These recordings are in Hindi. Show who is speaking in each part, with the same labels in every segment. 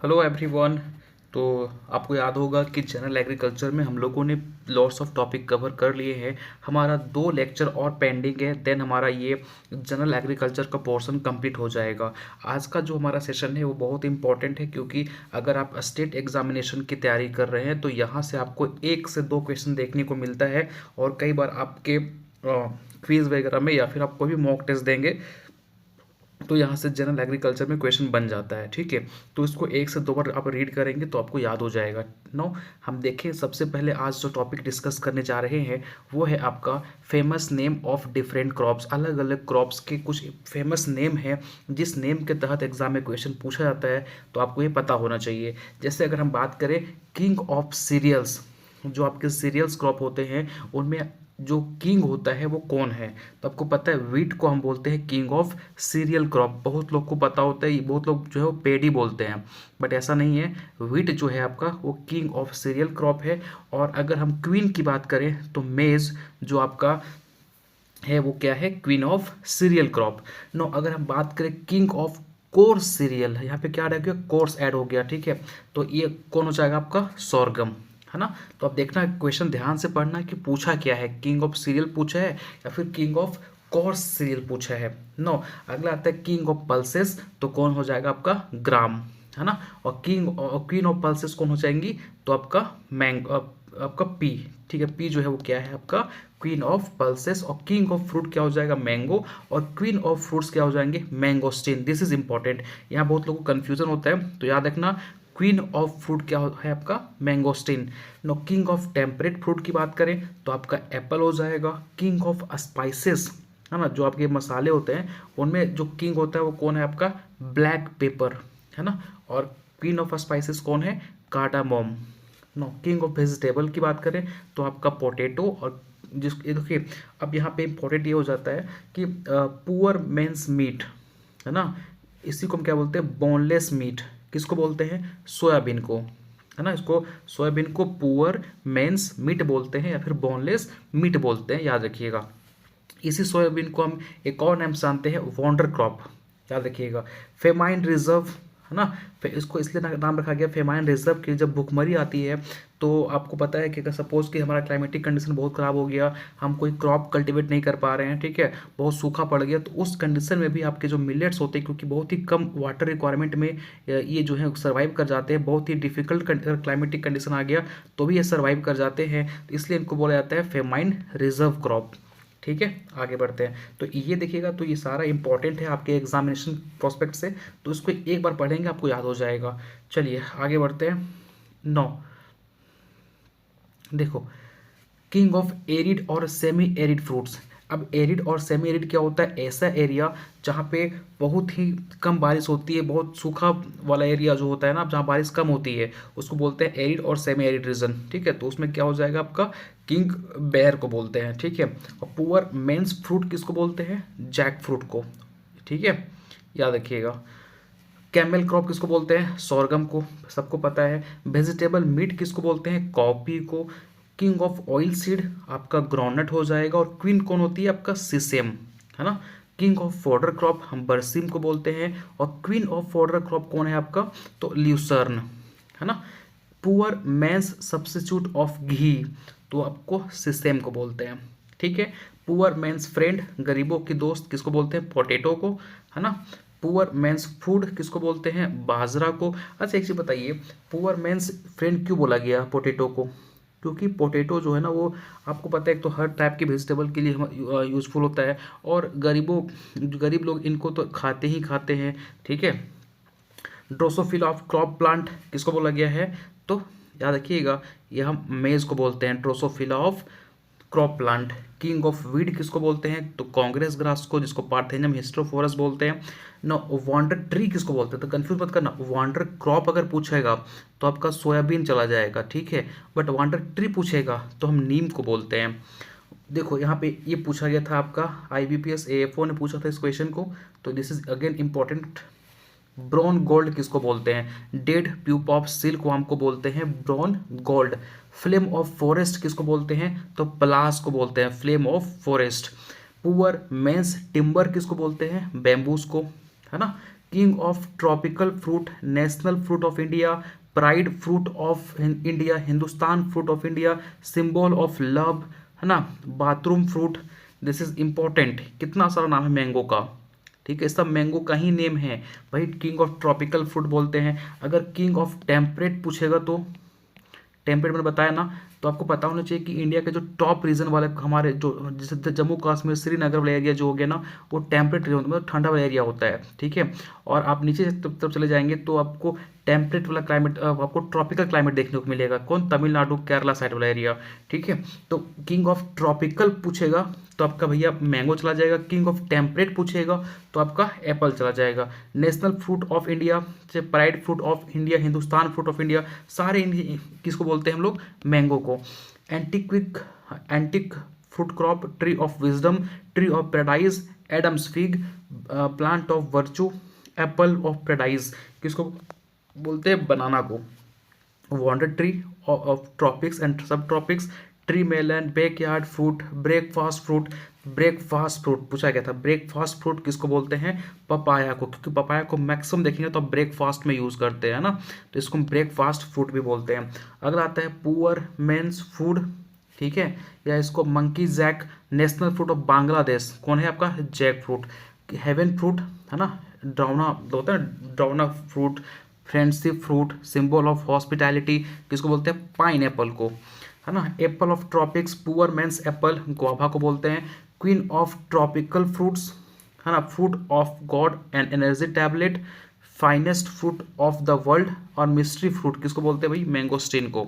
Speaker 1: Hello everyone. तो आपको याद होगा कि जनरल एग्रीकल्चर में हम लोगों ने लॉट्स ऑफ टॉपिक कवर कर लिए हैं। हमारा 2 लेक्चर और पेंडिंग है, देन हमारा ये जनरल एग्रीकल्चर का पोर्शन कंप्लीट हो जाएगा। आज का जो हमारा सेशन है वो बहुत इंपॉर्टेंट है, क्योंकि अगर आप स्टेट एग्जामिनेशन की तैयारी कर रहे हैं तो यहाँ से आपको 1 से 2 क्वेश्चन देखने को मिलता है। और कई बार आपके क्विज वगैरह में या फिर आप कोई भी मॉक टेस्ट देंगे तो यहाँ से जनरल एग्रीकल्चर में क्वेश्चन बन जाता है। ठीक है, तो इसको 1 से 2 बार आप रीड करेंगे तो आपको याद हो जाएगा। नो, हम देखें सबसे पहले आज जो टॉपिक डिस्कस करने जा रहे हैं वो है आपका famous name of different crops. अलग अलग क्रॉप्स के कुछ फेमस नेम है जिस नेम के तहत एग्जाम में क्वेश्चन पूछा जाता है, तो आपको ये पता होना चाहिए। जैसे अगर हम बात करें किंग ऑफ सीरियल्स, जो आपके सीरियल्स क्रॉप होते हैं उनमें जो किंग होता है वो कौन है, तो आपको पता है वीट को हम बोलते हैं किंग ऑफ सीरियल क्रॉप। बहुत लोग को पता होता है, बहुत लोग जो है वो पेडी बोलते हैं, बट ऐसा नहीं है। वीट जो है आपका वो किंग ऑफ सीरियल क्रॉप है। और अगर हम क्वीन की बात करें तो मेज जो आपका है वो क्या है, queen of cereal crop. No, अगर हम बात करें किंग ऑफ कोर्स सीरियल, यहाँ पे क्या रह गया, कोर्स ऐड हो गया। ठीक है, तो ये कौन हो जाएगा आपका, सोरगम, है ना। तो अब देखना क्वेश्चन ध्यान से पढ़ना कि पूछा क्या है, किंग ऑफ सीरियल पूछा है या फिर किंग ऑफ कोर्स सीरियल पूछा है। नो, अगला आता है किंग ऑफ पल्सेस, तो कौन हो जाएगा आपका, ग्राम, है ना। और किंग और क्वीन ऑफ पल्सेस कौन हो जाएंगी, तो आपका आपका पी। ठीक है, पी जो है वो क्या है आपका, क्वीन ऑफ पल्सेस। और किंग ऑफ फ्रूट क्या हो जाएगा, मैंगो। और क्वीन ऑफ फ्रूट्स क्या हो जाएंगे, मैंगोस्टीन। दिस इज इंपॉर्टेंट, यहाँ बहुत लोगों को कंफ्यूजन होता है, तो याद रखना क्वीन ऑफ फ्रूट क्या है आपका, mangosteen. No, king of temperate fruit की बात करें तो आपका एप्पल हो जाएगा। किंग ऑफ स्पाइसेस, है ना, जो आपके मसाले होते हैं उनमें जो किंग होता है वो कौन है आपका, ब्लैक पेपर, है ना। और क्वीन ऑफ स्पाइसेस कौन है, कार्डामोम। नो, किंग ऑफ वेजिटेबल की बात करें तो आपका पोटैटो। और जिस ये देखिए, अब यहाँ पे इंपॉर्टेंट ये हो जाता है कि पुअर मेंस मीट, है ना, इसी को हम क्या बोलते हैं, बोनलेस मीट। किसको बोलते हैं, सोयाबीन को, है ना। इसको सोयाबीन को पुअर मेंस मीट बोलते हैं या फिर बोनलेस मीट बोलते हैं, याद रखिएगा। इसी सोयाबीन को हम एक और नाम से जानते हैं, वॉन्डर क्रॉप, याद रखिएगा। फेमाइन रिजर्व, है ना, फिर इसको इसलिए नाम रखा गया फेमाइन रिजर्व कि जब भूखमरी आती है तो आपको पता है कि अगर सपोज कि हमारा क्लाइमेटिक कंडीशन बहुत ख़राब हो गया, हम कोई क्रॉप कल्टीवेट नहीं कर पा रहे हैं, ठीक है, बहुत सूखा पड़ गया, तो उस कंडीशन में भी आपके जो मिलेट्स होते हैं, क्योंकि बहुत ही कम वाटर रिक्वायरमेंट में ये जो है सर्वाइव कर जाते हैं, बहुत ही डिफिकल्ट क्लाइमेटिक कंडीशन आ गया तो भी ये सर्वाइव कर जाते हैं, तो इसलिए इनको बोला जाता है फेमाइन रिजर्व क्रॉप। ठीक है, आगे बढ़ते हैं। तो ये देखिएगा, तो ये सारा इंपॉर्टेंट है आपके एग्जामिनेशन प्रोस्पेक्ट से, तो इसको एक बार पढ़ेंगे आपको याद हो जाएगा। चलिए आगे बढ़ते हैं। 9, देखो, किंग ऑफ एरिड और सेमी एरिड फ्रूट्स। अब एरिड और सेमी एरिड क्या होता है, ऐसा एरिया जहाँ पे बहुत ही कम बारिश होती है, बहुत सूखा वाला एरिया जो होता है ना, जहाँ बारिश कम होती है उसको बोलते हैं एरिड और सेमी एरिड रीजन। ठीक है, तो उसमें क्या हो जाएगा आपका, किंग बेयर को बोलते हैं। ठीक है, और पुअर मेंस फ्रूट किसको बोलते हैं, जैक फ्रूट को। ठीक है, याद रखिएगा। कैमल क्रॉप किसको बोलते हैं, सोरगम को, सबको पता है। वेजिटेबल मीट किसको बोलते हैं, कॉफी को। किंग ऑफ ऑयल सीड आपका ग्राउंडनट हो जाएगा। और क्वीन कौन होती है आपका, सिसेम, है ना। किंग ऑफ फॉडर क्रॉप हम बरसीम को बोलते हैं। और क्वीन ऑफ फॉडर क्रॉप कौन है आपका, तो ल्यूसर्न, है ना। पुअर मैंस सब्स्टिट्यूट ऑफ घी, तो आपको सिसेम को बोलते हैं। ठीक है, पुअर मैंस फ्रेंड, गरीबों की दोस्त, किसको बोलते हैं, पोटैटो को, है ना। पुअर मेंस फूड किसको बोलते हैं, बाजरा को। अच्छा एक चीज बताइए, पुअर मेंस फ्रेंड क्यों बोला गया पोटैटो को, क्योंकि पोटैटो जो है ना वो आपको पता है, एक तो हर टाइप के वेजिटेबल के लिए यूजफुल होता है, और गरीब लोग इनको तो खाते ही खाते हैं। ठीक है, ड्रोसोफिला ऑफ क्रॉप प्लांट किसको बोला गया है, तो याद रखिएगा ये हम मेज को बोलते हैं, Drosophila of crop plant. King of weed किसको बोलते हैं, तो कांग्रेस ग्रास को, जिसको पार्थेनियम हिस्टोफोरस बोलते हैं। नो, वांडर ट्री किसको बोलते हैं, तो कंफ्यूज मत करना, वांडर क्रॉप अगर पूछेगा तो आपका सोयाबीन चला जाएगा, ठीक है, बट वांडर ट्री पूछेगा तो हम नीम को बोलते हैं। देखो यहाँ पे ये पूछा गया था आपका, IBPS AFO ने पूछा था इस क्वेश्चन को, तो this is again important. Brown gold किसको बोलते हैं, डेड प्यूप ऑफ सिल्क को हमको बोलते हैं brown gold. Flame of forest किसको बोलते हैं, तो पलास को बोलते हैं flame of forest. Poor men's timber किसको बोलते हैं, बैम्बूस को, है ना। King of tropical fruit, national fruit of India, pride fruit of India, Hindustan fruit of India, symbol of love, है ना, bathroom fruit. This is important, कितना सारा नाम है मैंगो का, ठीक है, सब मैंगो का ही नेम है भाई। किंग ऑफ ट्रॉपिकल फ्रूट बोलते हैं। अगर किंग ऑफ टेम्परेट पूछेगा तो टेम्परेट मैंने बताया ना, तो आपको पता होना चाहिए कि इंडिया के जो टॉप रीजन वाले हमारे जो जैसे जम्मू कश्मीर श्रीनगर वाला एरिया जो हो गया ना, वो टेम्परेट रीजन मतलब ठंडा वाला एरिया होता है, ठीक है। और आप नीचे तब चले जाएंगे तो आपको टेम्परेट वाला क्लाइमेट, आपको ट्रॉपिकल क्लाइमेट देखने को मिलेगा। कौन? तमिलनाडु केरला साइड वाला एरिया, ठीक है। तो किंग ऑफ ट्रॉपिकल पूछेगा तो आपका भैया मैंगो चला जाएगा। किंग ऑफ टेम्परेट पूछेगा तो आपका एप्पल चला जाएगा। नेशनल फ्रूट ऑफ इंडिया से pride fruit of India, Hindustan fruit of India, सारे किसको बोलते हैं हम लोग? मैंगो को। Antique fruit crop, tree of wisdom, tree of paradise, Adam's fig, plant of virtue, apple of paradise किसको बोलते हैं? बनाना को। Wonder tree of tropics and subtropics, tree melon, backyard fruit, breakfast fruit. Breakfast fruit पूछा गया था। ब्रेकफास्ट फ्रूट किसको बोलते हैं? पपाया को, क्योंकि पपाया को मैक्सिमम देखेंगे तो ब्रेकफास्ट में यूज़ करते हैं ना, तो इसको हम ब्रेकफास्ट फ्रूट भी बोलते हैं। अगर आता है पुअर मेंस फूड, ठीक है, या इसको monkey jack. National fruit of Bangladesh कौन है आपका? Jack fruit. हेवन फ्रूट है ना, ड्राउना होता है, ड्राउना fruit. Friendship fruit, symbol of hospitality किसको बोलते हैं? पाइन एप्पल को, है ना। Apple of tropics, poor man's apple, guava को बोलते हैं। क्वीन ऑफ ट्रॉपिकल फ्रूट्स, है ना, fruit of God and energy tablet, finest fruit of the world. और मिस्ट्री फ्रूट किसको बोलते हैं भाई? मैंगोस्टीन को,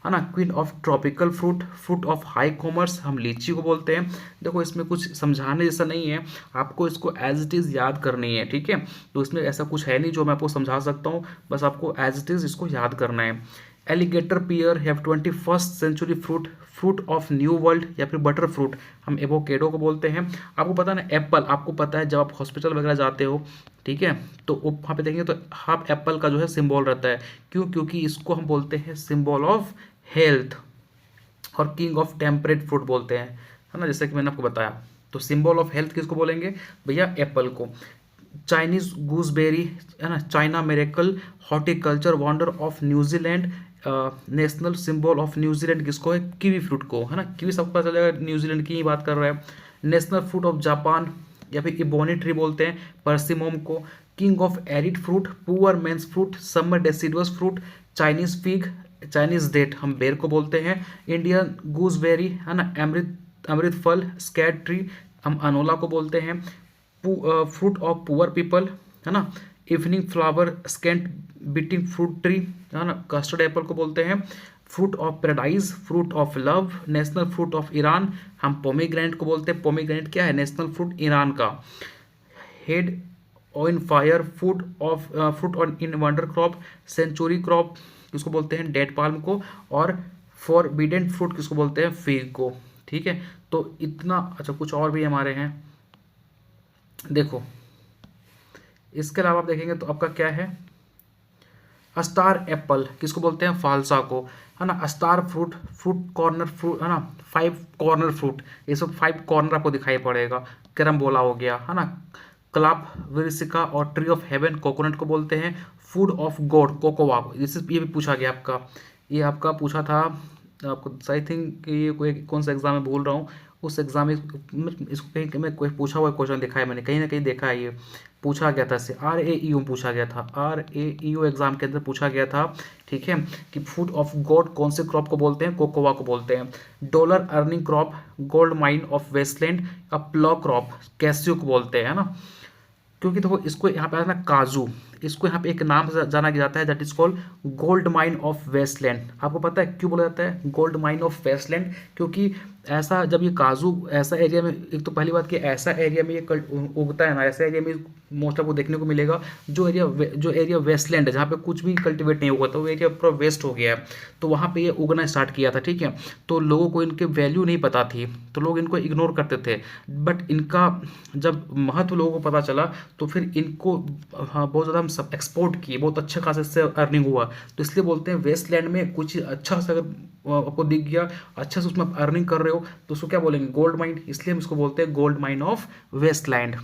Speaker 1: है ना। Queen of tropical fruit, fruit of high commerce हम लीची को बोलते हैं। देखो इसमें कुछ समझाने जैसा नहीं है, आपको इसको एज इट इज़ याद करनी है, ठीक है। तो इसमें ऐसा कुछ है नहीं जो मैं आपको समझा सकता हूँ, बस आपको एज इट इज़ इसको याद करना है। Alligator pear have 21st century fruit, fruit of new world, या फिर बटर फ्रूट हम एवोकेडो को बोलते हैं। आपको पता है ना एप्पल, आपको पता है जब आप हॉस्पिटल वगैरह जाते हो, ठीक है, तो वहाँ पे देखेंगे तो हाफ एप्पल का जो है सिंबल रहता है। क्यों? क्योंकि इसको हम बोलते हैं सिंबल ऑफ हेल्थ। और किंग ऑफ टेम्परेट फ्रूट बोलते हैं, है ना, जैसे कि मैंने आपको बताया। तो सिंबल ऑफ हेल्थ किसको बोलेंगे भैया? एप्पल को। चाइनीज गूसबेरी, है ना, China miracle, horticulture wonder of New Zealand. National symbol of New Zealand किसको है? कीवी फ्रूट को, है ना। कीवी सबको पता चलेगा न्यूजीलैंड की ही बात कर रहा है। नेशनल फ्रूट ऑफ जापान, या फिर इबोनी ट्री बोलते हैं परसिमोम को। King of arid fruit, poor men's fruit, summer deciduous fruit, Chinese fig, Chinese date हम बेर को बोलते हैं। इंडियन गूसबेरी, है ना, अमृत फल, स्कैट ट्री हम अनोला को बोलते हैं। फ्रूट ऑफ पुअर पीपल, है ना। Evening flower, scent bearing fruit tree, है ना, कस्टर्ड एप्पल को बोलते हैं। Fruit of paradise, fruit of love, national fruit of Iran हम पोमीग्रेनेट को बोलते हैं। पोमीग्रेनेट क्या है? नेशनल फ्रूट ईरान का। Head on fire, fruit on in wonder crop, century crop किसको बोलते हैं? डेट पाल्म को। और फॉरबिडेन फ्रूट किसको बोलते हैं? फिग को, ठीक है। तो इतना, अच्छा कुछ और भी हमारे हैं, देखो इसके अलावा आप देखेंगे तो आपका क्या है? स्टार एप्पल किसको बोलते हैं? फालसा को, है ना। Star fruit, fruit corner fruit, है ना, 5 कॉर्नर फ्रूट, ये सब 5 कॉर्नर आपको दिखाई पड़ेगा। कैरम्बोला हो गया, है ना। क्लाप विरसिका और ट्री ऑफ हेवन कोकोनट को बोलते हैं। फूड ऑफ गॉड कोकोआ, जैसे ये भी पूछा गया आपका, ये आपका पूछा था आपको, आई थिंक ये कोई कौन सा एग्जाम में बोल रहा हूँ, उस एग्जाम में इसको कहीं मैं कोई पूछा हुआ क्वेश्चन दिखा है मैंने, कहीं ना कहीं देखा है, ये पूछा गया था इससे RAEU पूछा गया था, RAEU एग्जाम के अंदर पूछा गया था, ठीक है, कि फूड ऑफ गॉड कौन से क्रॉप को बोलते हैं? कोकोआ को बोलते हैं। Dollar earning crop, gold mine of wasteland, plough crop cashew को बोलते हैं, है ना। क्योंकि देखो इसको यहाँ पे ना काजू, इसको यहाँ पे एक नाम से जाना जाता है, that is called gold mine of wasteland. आपको पता है क्यों बोला जाता है गोल्ड माइन ऑफ वेस्टलैंड? क्योंकि ऐसा जब ये काजू ऐसा एरिया में, एक तो पहली बात कि ऐसा एरिया में ये उगता है ना, ऐसा एरिया में मोस्ट आपको देखने को मिलेगा जो एरिया वेस्टलैंड है, जहाँ पे कुछ भी कल्टिवेट नहीं हुआ था, वो एरिया पूरा वेस्ट हो गया है, तो वहाँ पे ये उगना स्टार्ट किया था, ठीक है। तो लोगों को इनके वैल्यू नहीं पता थी, तो लोग इनको इग्नोर करते थे, बट इनका जब महत्व लोगों को पता चला तो फिर इनको हाँ बहुत ज़्यादा हम सब एक्सपोर्ट किए, बहुत अच्छे खासे इससे अर्निंग हुआ। तो इसलिए बोलते हैं वेस्टलैंड में कुछ अच्छा सा अगर आपको दिख गया, अच्छा से उसमें आप अर्निंग कर रहे हो, तो उसको क्या बोलेंगे? Gold mine. इसलिए हम इसको बोलते हैं गोल्ड माइन ऑफ वेस्टलैंड।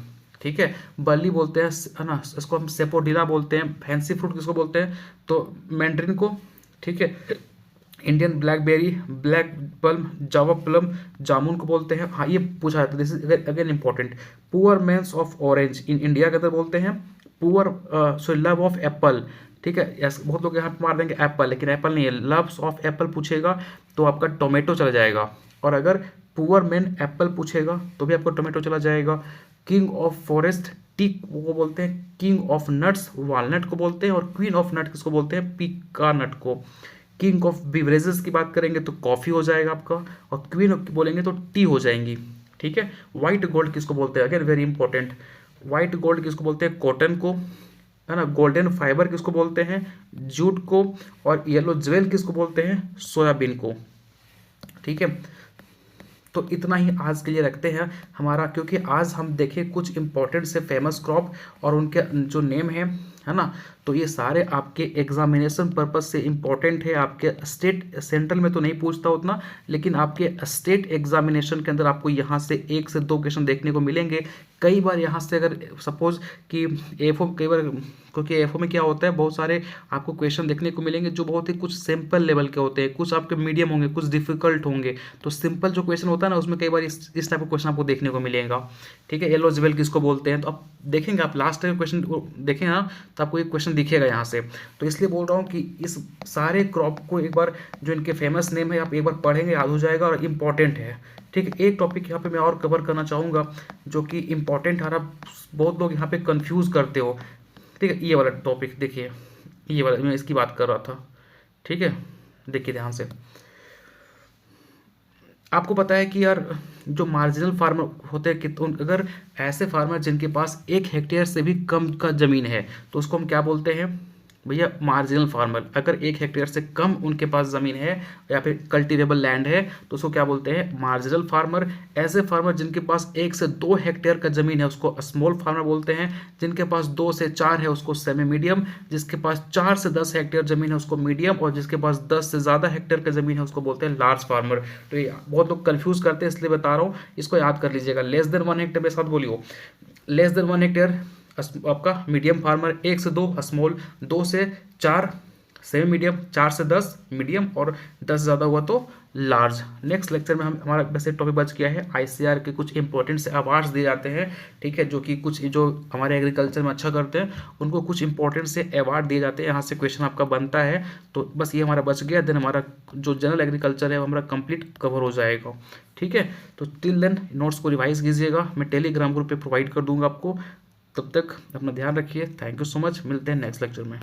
Speaker 1: ठीक है। बर्ली बोलते हैं, है ना, इसको हम सेपोडिला बोलते हैं। फैंसी फ्रूट किसको बोलते हैं, तो मैंड्रिन को। ठीक है। इंडियन ब्लैकबेरी, ब्लैक प्लम, जावा प्लम, जामुन को बोलते हैं। हाँ, ये पूछा जाता है, this is again important. Poor men's of orange in India के अंदर बोलते हैं poor, so love of Apple. ठीक है, बहुत लोग यहाँ पे मार देंगे एप्पल, लेकिन एप्पल नहीं है। लव्स ऑफ एप्पल पूछेगा तो आपका टोमेटो चला जाएगा, और अगर पुअर मैन एप्पल पूछेगा तो भी आपको टोमेटो चला जाएगा। किंग ऑफ फॉरेस्ट टीक को बोलते हैं। किंग ऑफ नट्स वालनट को बोलते हैं। और क्वीन ऑफ नट किसको बोलते हैं, पीका नट को। किंग ऑफ बिवरेजेस की बात करेंगे तो कॉफ़ी हो जाएगा आपका, और क्वीन बोलेंगे तो टी हो जाएंगी। ठीक है। व्हाइट गोल्ड किसको बोलते हैं, again very important. White gold किसको बोलते हैं, कॉटन को, है ना। गोल्डन फाइबर किसको बोलते हैं, जूट को। और येलो ज्वेल किसको बोलते हैं, सोयाबीन को। ठीक है। तो इतना ही आज के लिए रखते हैं हमारा, क्योंकि आज हम देखें कुछ इंपॉर्टेंट से फेमस क्रॉप और उनके जो नेम है ना। तो ये सारे आपके एग्जामिनेशन पर्पस से इंपॉर्टेंट है। आपके स्टेट सेंट्रल में तो नहीं पूछता उतना, लेकिन आपके स्टेट एग्जामिनेशन के अंदर आपको यहाँ से 1 से 2 क्वेश्चन देखने को मिलेंगे। कई बार यहाँ से अगर सपोज कि एफओ, कई बार क्योंकि एफओ में क्या होता है, बहुत सारे आपको क्वेश्चन देखने को मिलेंगे जो बहुत ही कुछ सिंपल लेवल के होते हैं, कुछ आपके मीडियम होंगे, कुछ डिफिकल्ट होंगे। तो सिंपल जो क्वेश्चन होता है ना, उसमें कई बार इस टाइप का क्वेश्चन आपको देखने को मिलेगा। ठीक है। एलिजिबल किसको बोलते हैं, तो आप देखेंगे, आप लास्ट टाइम क्वेश्चन देखेंगे ना, तो आपको एक क्वेश्चन दिखेगा यहाँ से। तो इसलिए बोल रहा हूँ कि इस सारे क्रॉप को एक बार, जो इनके फेमस नेम है, आप एक बार पढ़ेंगे, याद हो जाएगा और इम्पॉर्टेंट है। ठीक है। एक टॉपिक यहाँ पे मैं और कवर करना चाहूँगा जो कि इम्पॉर्टेंट है, आप बहुत लोग यहाँ पे कंफ्यूज करते हो। ठीक है। ये वाला टॉपिक देखिए, ये वाला मैं इसकी बात कर रहा था। ठीक है। देखिए ध्यान से, आपको पता है कि यार जो मार्जिनल फार्मर होते हैं कि अगर ऐसे फार्मर जिनके पास 1 हेक्टेयर से भी कम का ज़मीन है, तो उसको हम क्या बोलते हैं भैया, मार्जिनल फार्मर। अगर 1 हेक्टेयर से कम उनके पास ज़मीन है या फिर कल्टिवेबल लैंड है, तो उसको क्या बोलते हैं, मार्जिनल फार्मर। ऐसे फार्मर जिनके पास 1 से 2 हेक्टेयर का ज़मीन है उसको स्मॉल फार्मर बोलते हैं। जिनके पास 2 से 4 है उसको सेमी मीडियम। जिसके पास 4 से 10 हेक्टेयर ज़मीन है उसको मीडियम। और जिसके पास 10 से ज़्यादा हेक्टेयर का ज़मीन है उसको बोलते हैं लार्ज फार्मर। तो ये बहुत लोग कन्फ्यूज़ करते हैं, इसलिए बता रहा हूँ, इसको याद कर लीजिएगा। लेस देन 1 हेक्टेयर मेरे साथ बोलियो, लेस देन 1 हेक्टेयर आपका मीडियम फार्मर, 1 से 2 स्मॉल, 2 से 4 सेमी मीडियम, 4 से 10 मीडियम, और 10 ज़्यादा हुआ तो लार्ज। नेक्स्ट लेक्चर में हम हमारा वैसे टॉपिक बच गया है, आईसीआर के कुछ इंपॉर्टेंट से अवार्ड्स दिए जाते हैं। ठीक है। जो कि कुछ जो हमारे एग्रीकल्चर में अच्छा करते हैं उनको कुछ इंपॉर्टेंट से अवार्ड दिए जाते हैं, यहाँ से क्वेश्चन आपका बनता है। तो बस ये हमारा बच गया, देन हमारा जो जनरल एग्रीकल्चर है वो हमारा कंप्लीट कवर हो जाएगा। ठीक है। तो टिल देन नोट्स को रिवाइज कीजिएगा, मैं टेलीग्राम ग्रुप पे प्रोवाइड कर दूंगा आपको। तब तक अपना ध्यान रखिए। थैंक यू सो मच, मिलते हैं नेक्स्ट लेक्चर में।